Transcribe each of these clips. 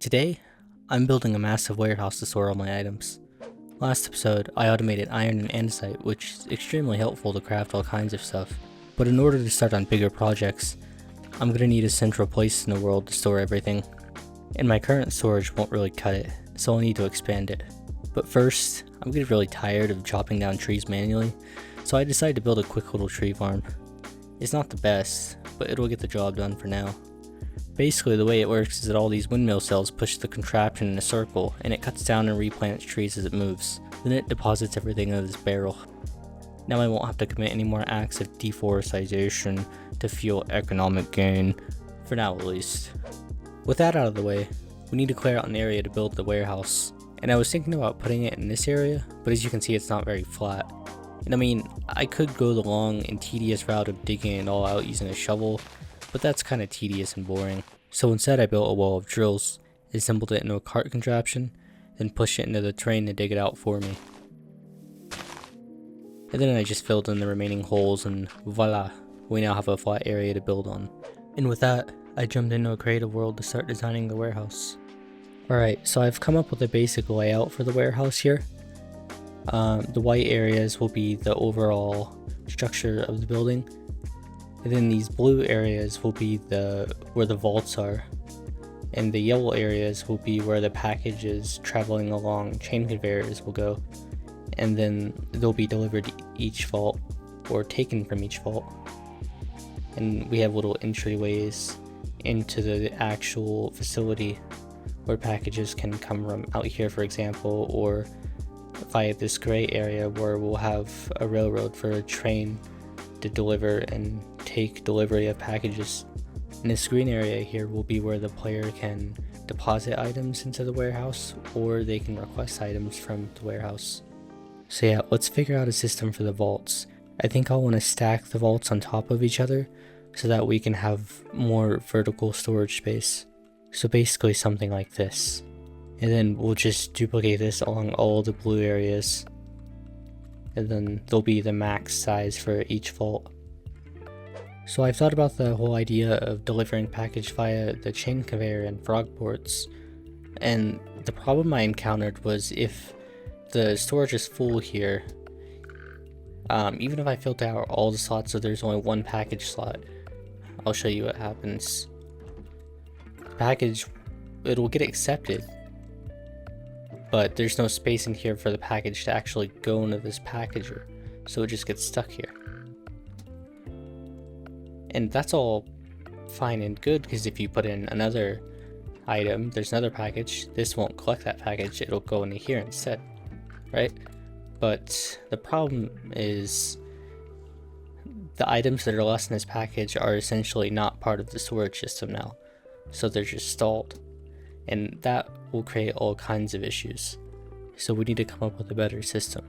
Today, I'm building a massive warehouse to store all my items. Last episode, I automated iron and andesite, which is extremely helpful to craft all kinds of stuff. But in order to start on bigger projects, I'm going to need a central place in the world to store everything. And my current storage won't really cut it, so I'll need to expand it. But first, I'm getting really tired of chopping down trees manually, so I decided to build a quick little tree farm. It's not the best, but it'll get the job done for now. Basically, the way it works is that all these windmill cells push the contraption in a circle, and it cuts down and replants trees as it moves. Then it deposits everything in this barrel. Now I won't have to commit any more acts of deforestation to fuel economic gain, for now at least. With that out of the way, we need to clear out an area to build the warehouse. And I was thinking about putting it in this area, but as you can see it's not very flat. And I mean, I could go the long and tedious route of digging it all out using a shovel, but that's kinda tedious and boring. So instead I built a wall of drills, assembled it into a cart contraption, then pushed it into the terrain to dig it out for me. And then I just filled in the remaining holes and voila, we now have a flat area to build on. And with that, I jumped into a creative world to start designing the warehouse. Alright, so I've come up with a basic layout for the warehouse here. The white areas will be the overall structure of the building. And then these blue areas will be where the vaults are. And the yellow areas will be where the packages traveling along chain conveyors will go. And then they'll be delivered each vault or taken from each vault. And we have little entryways into the actual facility where packages can come from out here, for example, or via this gray area where we'll have a railroad for a train to deliver and take delivery of packages. And this green area here will be where the player can deposit items into the warehouse, or they can request items from the warehouse. So yeah, let's figure out a system for the vaults. I think I'll want to stack the vaults on top of each other so that we can have more vertical storage space. So basically something like this. And then we'll just duplicate this along all the blue areas. And then there'll be the max size for each vault. So I've thought about the whole idea of delivering package via the chain conveyor and frog ports. And the problem I encountered was if the storage is full here, even if I filter out all the slots so there's only one package slot, I'll show you what happens. Package, it'll get accepted, but there's no space in here for the package to actually go into this packager, so it just gets stuck here. And that's all fine and good, because if you put in another item, there's another package, this won't collect that package, it'll go into here instead, right? But the problem is the items that are less in this package are essentially not part of the storage system now, so they're just stalled. And that will create all kinds of issues. So we need to come up with a better system.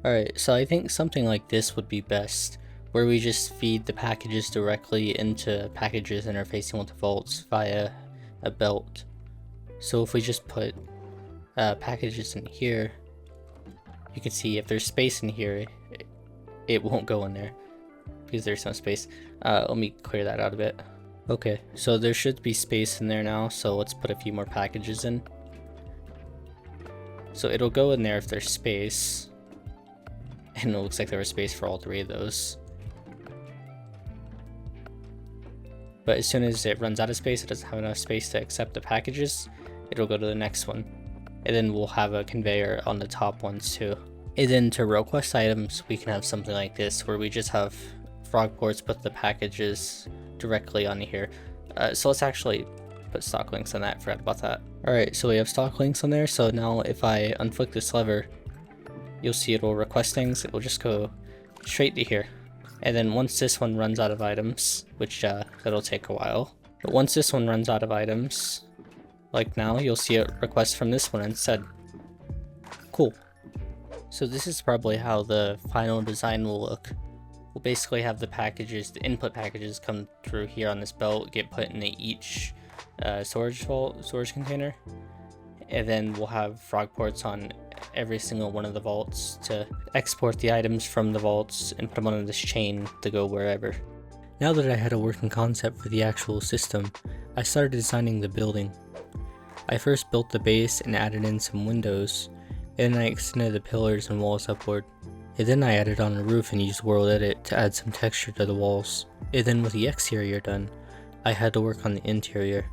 Alright, so I think something like this would be best, where we just feed the packages directly into packages interfacing with the vaults via a belt. So if we just put packages in here, you can see if there's space in here, it won't go in there because there's no space. Let me clear that out a bit. Okay, so there should be space in there now, so let's put a few more packages in. So it'll go in there if there's space, and it looks like there was space for all three of those. But as soon as it runs out of space, it doesn't have enough space to accept the packages, it'll go to the next one. And then we'll have a conveyor on the top ones too. And then to request items, we can have something like this, where we just have frog ports put the packages directly on here. So let's actually put stock links on that, forgot about that. Alright, so we have stock links on there, so now if I unflick this lever, you'll see it will request things, it will just go straight to here. And then once this one runs out of items, which it'll take a while, but once this one runs out of items, like now, you'll see it request from this one instead. Cool. So this is probably how the final design will look. We'll basically have the packages, the input packages come through here on this belt, get put into each storage container, and then we'll have frog ports on every single one of the vaults to export the items from the vaults and put them on this chain to go wherever. Now that I had a working concept for the actual system, I started designing the building. I first built the base and added in some windows, and then I extended the pillars and walls upward. And then I added on a roof and used World Edit to add some texture to the walls. And then with the exterior done, I had to work on the interior.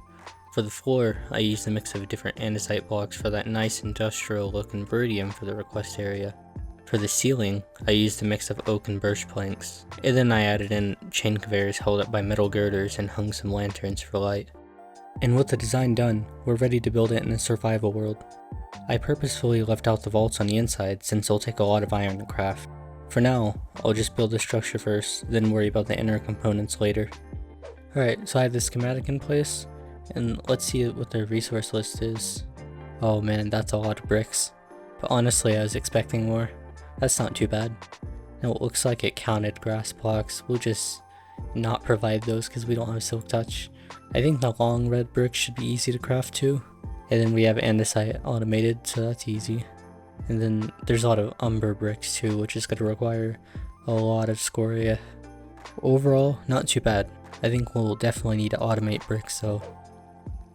For the floor, I used a mix of different andesite blocks for that nice industrial look and Viridium for the request area. For the ceiling, I used a mix of oak and birch planks. And then I added in chain conveyors held up by metal girders and hung some lanterns for light. And with the design done, we're ready to build it in a survival world. I purposefully left out the vaults on the inside since it'll take a lot of iron to craft. For now, I'll just build the structure first, then worry about the inner components later. Alright, so I have the schematic in place, and let's see what the resource list is. Oh man, that's a lot of bricks. But honestly, I was expecting more. That's not too bad. Now it looks like it counted grass blocks. We'll just not provide those because we don't have silk touch. I think the long red bricks should be easy to craft too. And then we have andesite automated, so that's easy. And then there's a lot of umber bricks too, which is going to require a lot of scoria. Overall, not too bad. I think we'll definitely need to automate bricks though.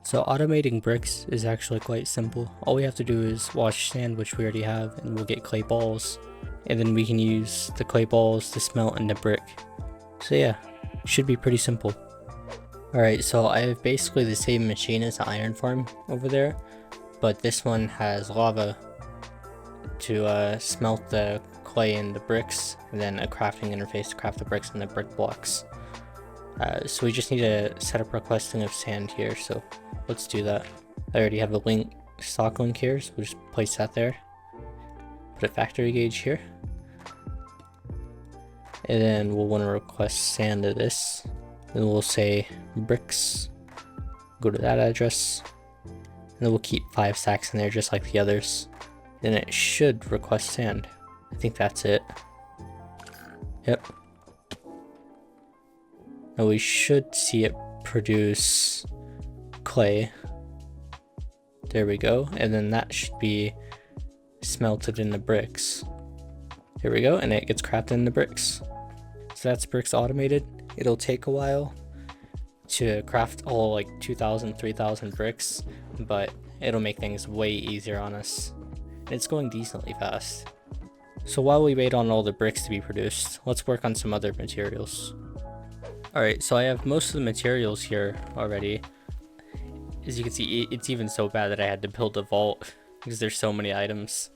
So automating bricks is actually quite simple. All we have to do is wash sand, which we already have, and we'll get clay balls. And then we can use the clay balls to smelt into brick. So yeah, should be pretty simple. Alright, so I have basically the same machine as the iron farm over there, but this one has lava to smelt the clay and the bricks, and then a crafting interface to craft the bricks and the brick blocks. So we just need to set up requesting of sand here, so let's do that. I already have a stock link here, so we'll just place that there. Put a factory gauge here. And then we'll want to request sand to this. Then we'll say bricks, go to that address, and then we'll keep 5 stacks in there just like the others. Then it should request sand. I think that's it. Yep. Now we should see it produce clay. There we go, and then that should be smelted into bricks. Here we go, and it gets crafted into bricks. So that's bricks automated. It'll take a while to craft all like 2,000, 3,000 bricks, but it'll make things way easier on us. And it's going decently fast. So while we wait on all the bricks to be produced, let's work on some other materials. Alright, so I have most of the materials here already. As you can see, it's even so bad that I had to build a vault because there's so many items.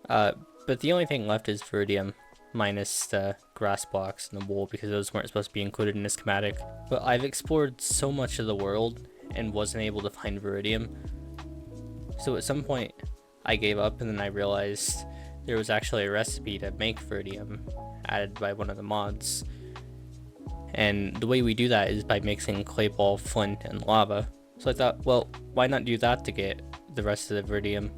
But the only thing left is Viridium, minus the grass blocks and the wool because those weren't supposed to be included in the schematic. But I've explored so much of the world and wasn't able to find Viridium. So at some point I gave up, and then I realized there was actually a recipe to make Viridium added by one of the mods. And the way we do that is by mixing clay ball, flint, and lava. So I thought, well, why not do that to get the rest of the Viridium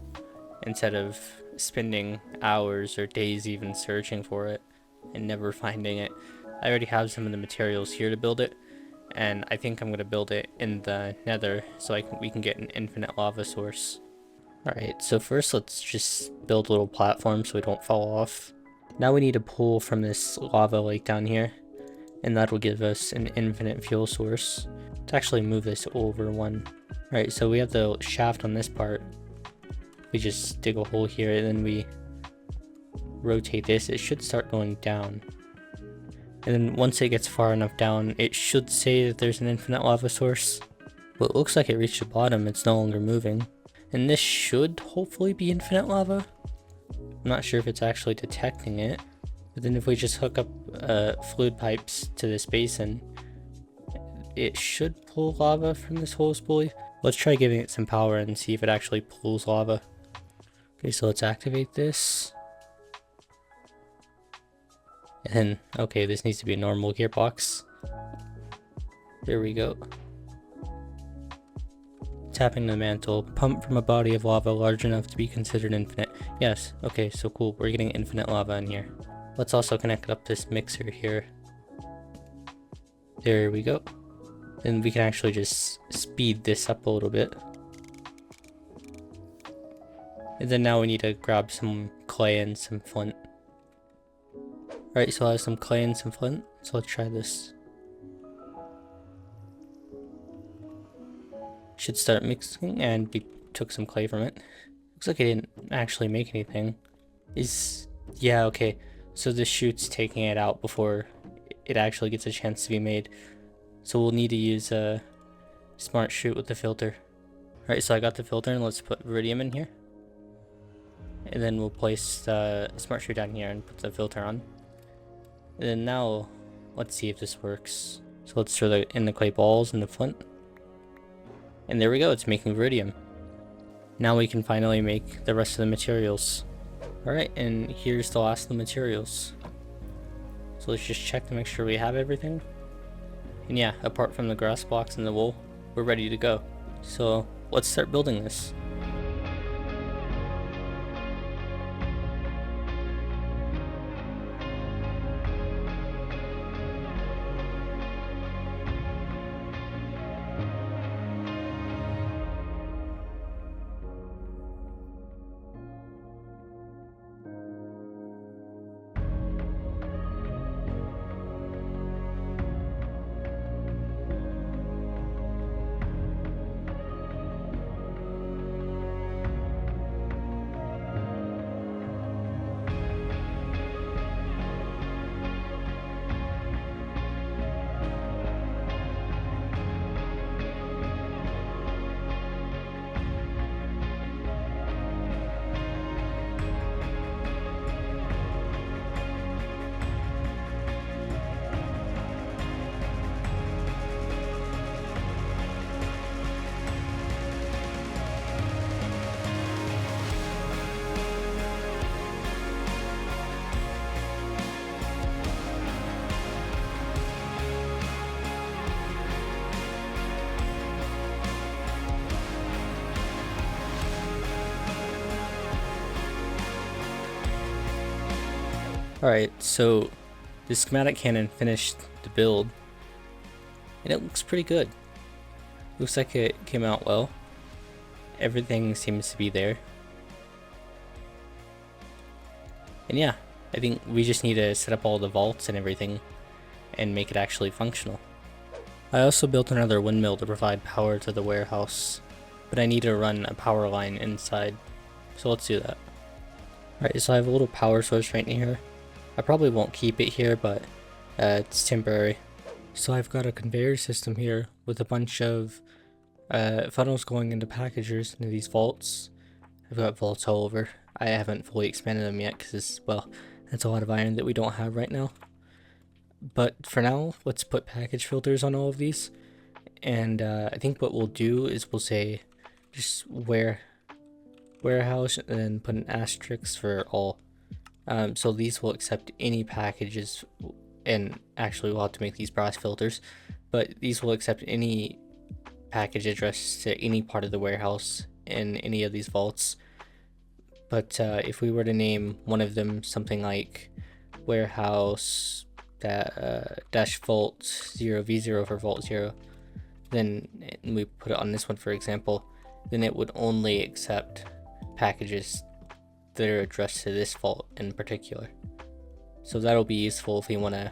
instead of spending hours or days even searching for it and never finding it. I already have some of the materials here to build it, and I think I'm going to build it in the nether so we can get an infinite lava source. Alright, so first let's just build a little platform so we don't fall off. Now we need to pull from this lava lake down here, and that will give us an infinite fuel source. Let's actually move this over one. Alright, so we have the shaft on this part. We just dig a hole here, and then we rotate this. It should start going down. And then once it gets far enough down, it should say that there's an infinite lava source. Well, it looks like it reached the bottom. It's no longer moving. And this should hopefully be infinite lava. I'm not sure if it's actually detecting it. But then if we just hook up fluid pipes to this basin, it should pull lava from this hose pulley. Let's try giving it some power and see if it actually pulls lava. Okay, so let's activate this. And then, okay, this needs to be a normal gearbox. There we go. Tapping the mantle, pump from a body of lava large enough to be considered infinite. Yes, okay, so cool, we're getting infinite lava in here. Let's also connect up this mixer here. There we go. And we can actually just speed this up a little bit. And then now we need to grab some clay and some flint. Alright, so I have some clay and some flint, so let's try this. should start mixing, and we took some clay from it. Looks like I didn't actually make anything. Yeah, okay. So the chute's taking it out before it actually gets a chance to be made. So we'll need to use a smart chute with the filter. Alright, so I got the filter, and let's put Viridium in here. And then we'll place the smart chute down here and put the filter on. And then now, let's see if this works. So let's throw in the clay balls in the flint. And there we go, it's making Viridium. Now we can finally make the rest of the materials. Alright, and here's the last of the materials. So let's just check to make sure we have everything. And yeah, apart from the grass blocks and the wool, we're ready to go. So let's start building this. Alright, so the schematic cannon finished the build, and it looks pretty good. Looks like it came out well. Everything seems to be there. And yeah, I think we just need to set up all the vaults and everything and make it actually functional. I also built another windmill to provide power to the warehouse, but I need to run a power line inside, so let's do that. Alright, so I have a little power source right here. I probably won't keep it here, but it's temporary. So I've got a conveyor system here with a bunch of funnels going into packagers into these vaults. I've got vaults all over. I haven't fully expanded them yet because, well, that's a lot of iron that we don't have right now. But for now, let's put package filters on all of these. And I think what we'll do is we'll say just warehouse and then put an asterisk for all. So these will accept any packages, and actually we'll have to make these brass filters, but these will accept any package addressed to any part of the warehouse in any of these vaults. But if we were to name one of them something like warehouse dash vault 0v0 for vault 0, then we put it on this one for example, then it would only accept packages that are addressed to this vault in particular. So that'll be useful if we want to,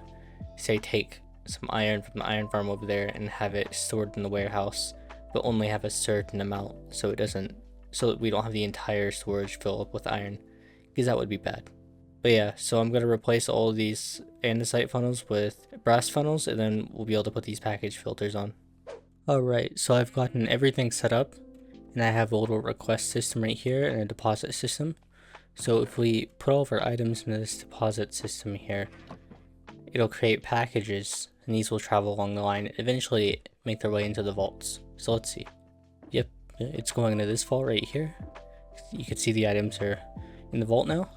say, take some iron from the iron farm over there and have it stored in the warehouse, but only have a certain amount, so that we don't have the entire storage fill up with iron, because that would be bad. But yeah, so I'm going to replace all of these andesite funnels with brass funnels, and then we'll be able to put these package filters on. Alright, so I've gotten everything set up, and I have a little request system right here and a deposit system. So if we put all of our items into this deposit system here, it'll create packages, and these will travel along the line and eventually make their way into the vaults. So let's see. Yep, it's going into this vault right here. You can see the items are in the vault now.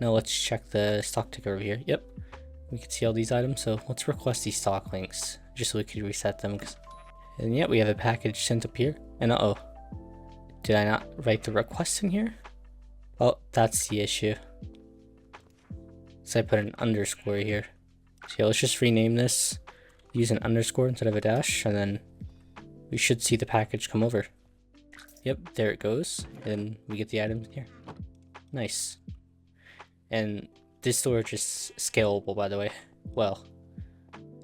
Now let's check the stock ticker over here. Yep, we can see all these items. So let's request these stock links just so we can reset them. And yeah, we have a package sent up here. And uh-oh, did I not write the request in here? Oh, that's the issue. So I put an underscore here. So yeah, let's just rename this. Use an underscore instead of a dash, and then we should see the package come over. Yep, there it goes. And we get the items in here. Nice. And this storage is scalable, by the way. Well,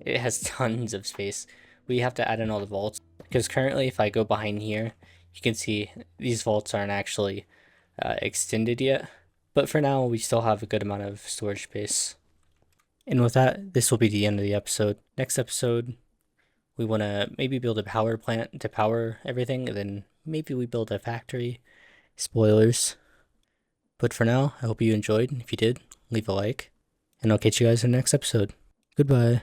it has tons of space. We have to add in all the vaults, because currently if I go behind here, you can see these vaults aren't actually extended yet. But for now, we still have a good amount of storage space. And with that, this will be the end of the episode. Next episode, we want to maybe build a power plant to power everything, and then maybe we build a factory. Spoilers. But for now, I hope you enjoyed. If you did, leave a like, and I'll catch you guys in the next episode. Goodbye.